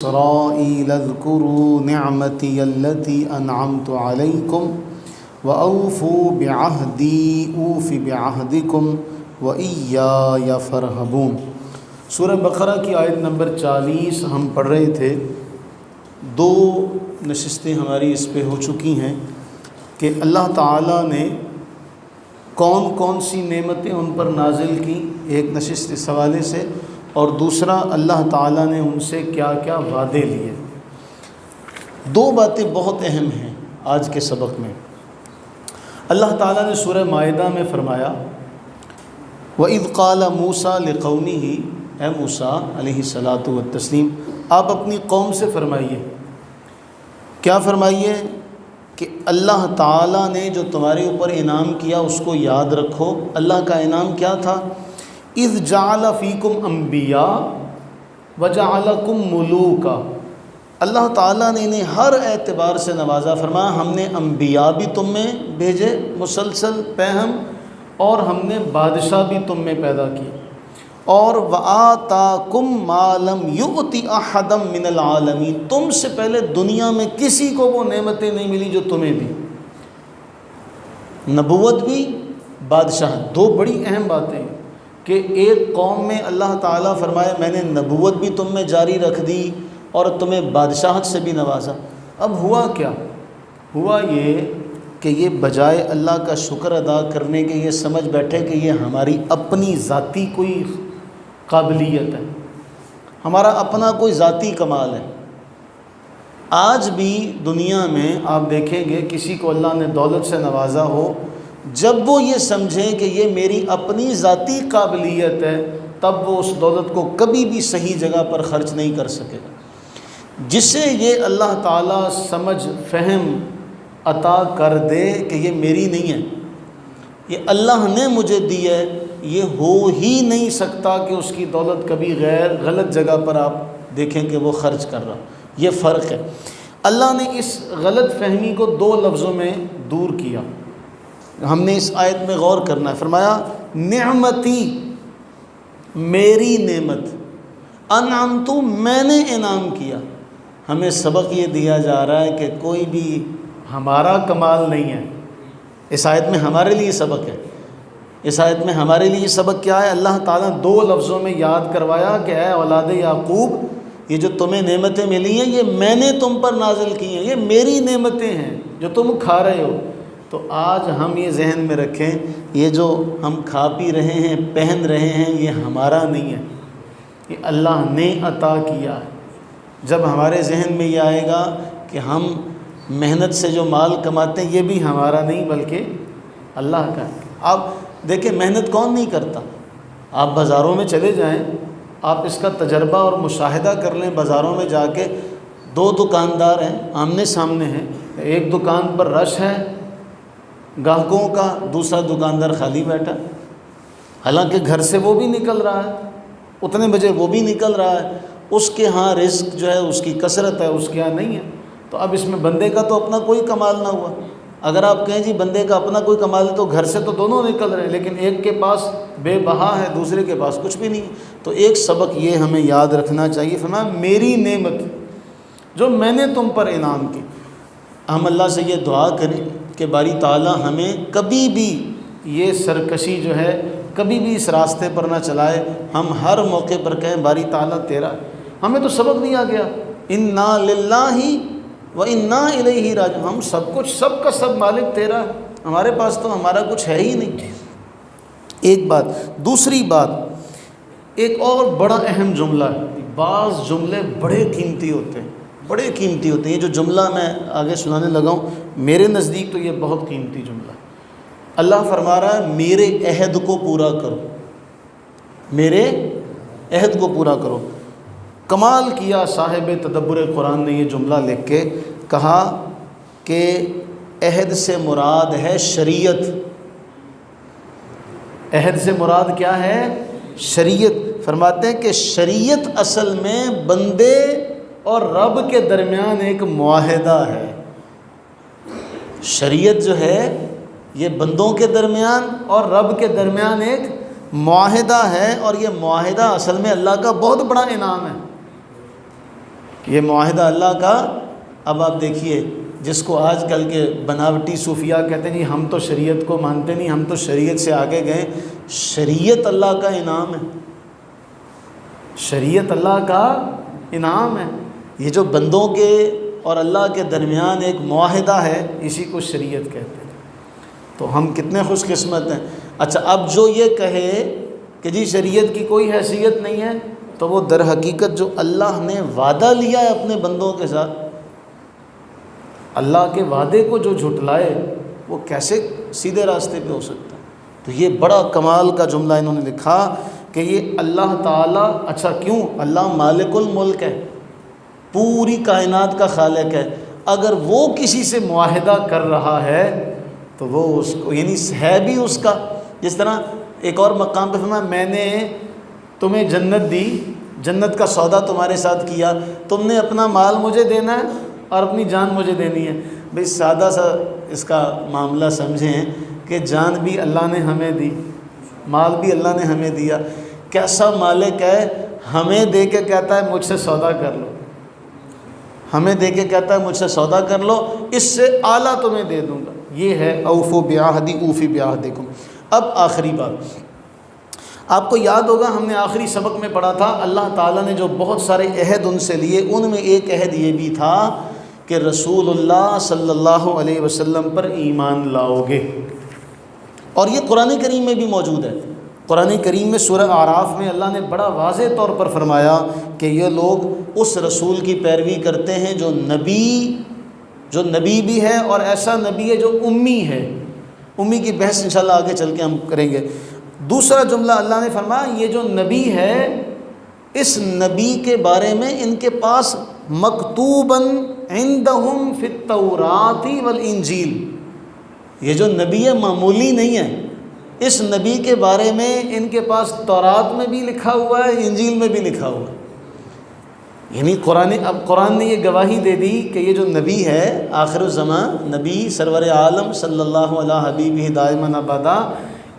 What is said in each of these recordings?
إسرائيل اذكروا نعمتي التي أنعمت عليكم وأوفوا بعهدي أوف بعهدكم وإياي فارهبون۔ سورہ بقرہ کی آیت نمبر 40 ہم پڑھ رہے تھے۔ دو نشستیں ہماری اس پہ ہو چکی ہیں کہ اللہ تعالیٰ نے کون کون سی نعمتیں ان پر نازل کی، ایک نشست اس حوالے سے، اور دوسرا اللہ تعالیٰ نے ان سے کیا کیا وعدے لیے۔ دو باتیں بہت اہم ہیں آج کے سبق میں۔ اللہ تعالیٰ نے سورہ مائدہ میں فرمایا وَإِذْ قَالَ مُوسَىٰ لِقَوْمِهِ، اے موسیٰ علیہ الصلاۃ والتسلیم، آپ اپنی قوم سے فرمائیے، کیا فرمائیے کہ اللہ تعالیٰ نے جو تمہارے اوپر انعام کیا اس کو یاد رکھو۔ اللہ کا انعام کیا تھا؟ اذ جعل فیکم انبیاء وجعلکم ملوکا، اللہ تعالیٰ نے انہیں ہر اعتبار سے نوازا۔ فرمایا ہم نے انبیاء بھی تم میں بھیجے مسلسل پہم، اور ہم نے بادشاہ بھی تم میں پیدا کیے، اور وآتاکم ما لم یؤت احدا من العالمین، تم سے پہلے دنیا میں کسی کو وہ نعمتیں نہیں ملی جو تمہیں دی، نبوت بھی بادشاہ۔ دو بڑی اہم باتیں کہ ایک قوم میں اللہ تعالیٰ فرمائے میں نے نبوت بھی تم میں جاری رکھ دی اور تمہیں بادشاہت سے بھی نوازا۔ اب ہوا کیا؟ ہوا یہ کہ یہ بجائے اللہ کا شکر ادا کرنے کے یہ سمجھ بیٹھے کہ یہ ہماری اپنی ذاتی کوئی قابلیت ہے، ہمارا اپنا کوئی ذاتی کمال ہے۔ آج بھی دنیا میں آپ دیکھیں گے کسی کو اللہ نے دولت سے نوازا ہو، جب وہ یہ سمجھیں کہ یہ میری اپنی ذاتی قابلیت ہے، تب وہ اس دولت کو کبھی بھی صحیح جگہ پر خرچ نہیں کر سکے گا۔ جسے یہ اللہ تعالیٰ سمجھ فہم عطا کر دے کہ یہ میری نہیں ہے، یہ اللہ نے مجھے دی ہے، یہ ہو ہی نہیں سکتا کہ اس کی دولت کبھی غلط جگہ پر آپ دیکھیں کہ وہ خرچ کر رہا۔ یہ فرق ہے۔ اللہ نے اس غلط فہمی کو دو لفظوں میں دور کیا، ہم نے اس آیت میں غور کرنا ہے۔ فرمایا نعمتی، میری نعمت، انعمت، میں نے انعام کیا۔ ہمیں سبق یہ دیا جا رہا ہے کہ کوئی بھی ہمارا کمال نہیں ہے۔ اس آیت میں ہمارے لیے سبق ہے۔ اس آیت میں ہمارے لیے سبق کیا ہے؟ اللہ تعالیٰ دو لفظوں میں یاد کروایا کہ اے اولاد یعقوب، یہ جو تمہیں نعمتیں ملی ہیں یہ میں نے تم پر نازل کی ہیں، یہ میری نعمتیں ہیں جو تم کھا رہے ہو۔ تو آج ہم یہ ذہن میں رکھیں، یہ جو ہم کھا پی رہے ہیں پہن رہے ہیں یہ ہمارا نہیں ہے، یہ اللہ نے عطا کیا ہے۔ جب ہمارے ذہن میں یہ آئے گا کہ ہم محنت سے جو مال کماتے ہیں یہ بھی ہمارا نہیں بلکہ اللہ کا ہے۔ آپ دیکھیں محنت کون نہیں کرتا؟ آپ بازاروں میں چلے جائیں، آپ اس کا تجربہ اور مشاہدہ کر لیں۔ بازاروں میں جا کے دو دکاندار ہیں، آمنے سامنے ہیں، ایک دکان پر رش ہے گاہکوں کا، دوسرا دکاندار خالی بیٹھا، حالانکہ گھر سے وہ بھی نکل رہا ہے، اتنے بجے وہ بھی نکل رہا ہے، اس کے ہاں رزق جو ہے اس کی کثرت ہے، اس کے ہاں نہیں ہے۔ تو اب اس میں بندے کا تو اپنا کوئی کمال نہ ہوا۔ اگر آپ کہیں جی بندے کا اپنا کوئی کمال ہے تو گھر سے تو دونوں نکل رہے ہیں، لیکن ایک کے پاس بے بہا ہے، دوسرے کے پاس کچھ بھی نہیں۔ تو ایک سبق یہ ہمیں یاد رکھنا چاہیے، فرمایا میری نعمت جو میں نے تم پر انعام کی۔ ہم اللہ سے یہ دعا کریں کہ باری تعالیٰ ہمیں کبھی بھی یہ سرکشی جو ہے کبھی بھی اس راستے پر نہ چلائے، ہم ہر موقع پر کہیں باری تعالیٰ تیرا ہے۔ ہمیں تو سبق دیا گیا انا للہ و انا الیہ راجعون، ہم سب کچھ، سب کا سب مالک تیرا ہے، ہمارے پاس تو ہمارا کچھ ہے ہی نہیں۔ ایک بات۔ دوسری بات، ایک اور بڑا اہم جملہ ہے، بعض جملے بڑے قیمتی ہوتے ہیں، بڑے قیمتی ہوتے ہیں۔ یہ جو جملہ میں آگے سنانے لگا ہوں میرے نزدیک تو یہ بہت قیمتی جملہ ہے۔ اللہ فرما رہا ہے میرے عہد کو پورا کرو، میرے عہد کو پورا کرو۔ کمال کیا صاحب تدبر قرآن نے یہ جملہ لکھ کے، کہا کہ عہد سے مراد ہے شریعت۔ عہد سے مراد کیا ہے؟ شریعت۔ فرماتے ہیں کہ شریعت اصل میں بندے اور رب کے درمیان ایک معاہدہ ہے۔ شریعت جو ہے یہ بندوں کے درمیان اور رب کے درمیان ایک معاہدہ ہے، اور یہ معاہدہ اصل میں اللہ کا بہت بڑا انعام ہے یہ معاہدہ اللہ کا۔ اب آپ دیکھیے جس کو آج کل کے بناوٹی صوفیاء کہتے ہیں جی ہم تو شریعت کو مانتے نہیں، ہم تو شریعت سے آگے گئے، شریعت اللہ کا انعام ہے، شریعت اللہ کا انعام ہے۔ یہ جو بندوں کے اور اللہ کے درمیان ایک معاہدہ ہے، اسی کو شریعت کہتے ہیں۔ تو ہم کتنے خوش قسمت ہیں۔ اچھا اب جو یہ کہے کہ جی شریعت کی کوئی حیثیت نہیں ہے، تو وہ در حقیقت جو اللہ نے وعدہ لیا ہے اپنے بندوں کے ساتھ، اللہ کے وعدے کو جو جھٹلائے وہ کیسے سیدھے راستے پہ ہو سکتا ہے؟ تو یہ بڑا کمال کا جملہ انہوں نے لکھا کہ یہ اللہ تعالیٰ، اچھا کیوں؟ اللہ مالک الملک ہے، پوری کائنات کا خالق ہے، اگر وہ کسی سے معاہدہ کر رہا ہے تو وہ اس کو یعنی ہے بھی اس کا۔ جس طرح ایک اور مقام پہ فرمایا میں نے تمہیں جنت دی، جنت کا سودا تمہارے ساتھ کیا، تم نے اپنا مال مجھے دینا ہے اور اپنی جان مجھے دینی ہے۔ بھئی سادہ سا اس کا معاملہ سمجھیں کہ جان بھی اللہ نے ہمیں دی، مال بھی اللہ نے ہمیں دیا۔ کیسا مالک ہے، ہمیں دے کے کہتا ہے مجھ سے سودا کر لو، ہمیں دے کے کہتا ہے مجھ سے سودا کر لو، اس سے اعلیٰ تمہیں دے دوں گا۔ یہ ہے اوفوا بعہدی اوفی بعہدکم۔ اب آخری بات، آپ کو یاد ہوگا ہم نے آخری سبق میں پڑھا تھا اللہ تعالیٰ نے جو بہت سارے عہد ان سے لیے، ان میں ایک عہد یہ بھی تھا کہ رسول اللہ صلی اللہ علیہ وسلم پر ایمان لاؤ گے، اور یہ قرآن کریم میں بھی موجود ہے۔ قرآن کریم میں سورہ اعراف میں اللہ نے بڑا واضح طور پر فرمایا کہ یہ لوگ اس رسول کی پیروی کرتے ہیں جو نبی بھی ہے، اور ایسا نبی ہے جو امی ہے۔ امی کی بحث انشاءاللہ آگے چل کے ہم کریں گے۔ دوسرا جملہ اللہ نے فرمایا یہ جو نبی ہے، اس نبی کے بارے میں ان کے پاس مکتوباً عندہم فی التوراۃ والانجیل، یہ جو نبی ہے معمولی نہیں ہے، اس نبی کے بارے میں ان کے پاس تورات میں بھی لکھا ہوا ہے، انجیل میں بھی لکھا ہوا ہے۔ یعنی قرآن نے یہ گواہی دے دی کہ یہ جو نبی ہے آخر الزمان نبی سرور عالم صلی اللہ علیہ حبیبہ دائماً ابدا،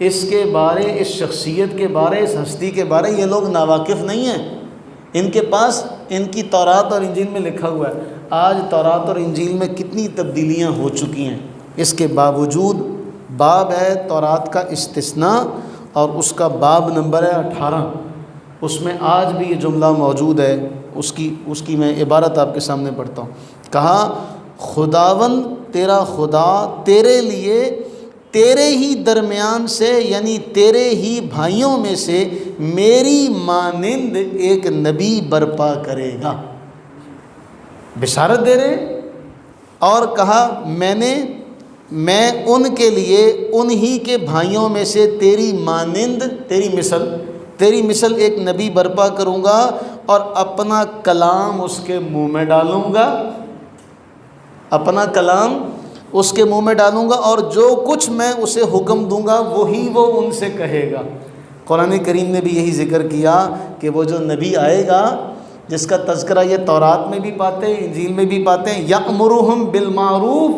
اس کے بارے، اس شخصیت کے بارے، اس ہستی کے بارے یہ لوگ ناواقف نہیں ہیں، ان کے پاس ان کی تورات اور انجیل میں لکھا ہوا ہے۔ آج تورات اور انجیل میں کتنی تبدیلیاں ہو چکی ہیں، اس کے باوجود باب ہے تورات کا استثناء، اور اس کا باب نمبر ہے 18، اس میں آج بھی یہ جملہ موجود ہے۔ اس کی میں عبارت آپ کے سامنے پڑھتا ہوں۔ کہا خداوند تیرا خدا تیرے لیے تیرے ہی درمیان سے، یعنی تیرے ہی بھائیوں میں سے میری مانند ایک نبی برپا کرے گا، بشارت دے رہے۔ اور کہا میں ان کے لیے انہی کے بھائیوں میں سے تیری مانند، تیری مثل ایک نبی برپا کروں گا، اور اپنا کلام اس کے منہ میں ڈالوں گا، اپنا کلام اس کے منہ میں ڈالوں گا، اور جو کچھ میں اسے حکم دوں گا وہی وہ ان سے کہے گا۔ قرآن کریم نے بھی یہی ذکر کیا کہ وہ جو نبی آئے گا جس کا تذکرہ یہ تورات میں بھی پاتے ہیں، انجیل میں بھی پاتے ہیں، یأمرہم بالمعروف،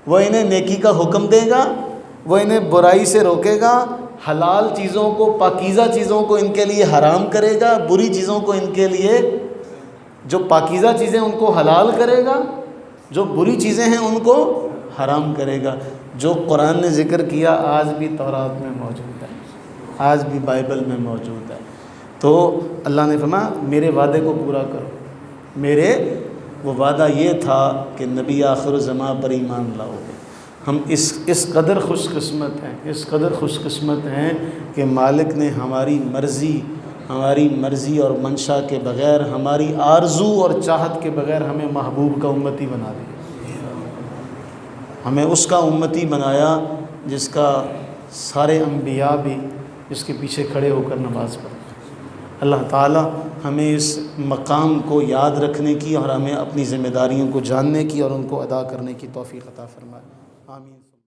وہ انہیں نیکی کا حکم دے گا، وہ انہیں برائی سے روکے گا، حلال چیزوں کو، پاکیزہ چیزوں کو ان کے لیے حرام کرے گا، بری چیزوں کو ان کے لیے، جو پاکیزہ چیزیں ان کو حلال کرے گا، جو بری چیزیں ہیں ان کو حرام کرے گا۔ جو قرآن نے ذکر کیا آج بھی تورات میں موجود ہے، آج بھی بائبل میں موجود ہے۔ تو اللہ نے فرمایا میرے وعدے کو پورا کرو۔ وہ وعدہ یہ تھا کہ نبی آخر الزمان پر ایمان لاؤ گے۔ ہم اس قدر خوش قسمت ہیں کہ مالک نے ہماری مرضی اور منشا کے بغیر، ہماری آرزو اور چاہت کے بغیر ہمیں محبوب کا امتی بنا دیا، ہمیں اس کا امتی بنایا جس کا سارے انبیاء بھی اس کے پیچھے کھڑے ہو کر نماز پڑھتے۔ اللہ تعالی ہمیں اس مقام کو یاد رکھنے کی اور ہمیں اپنی ذمہ داریوں کو جاننے کی اور ان کو ادا کرنے کی توفیق عطا فرمائے۔ آمین۔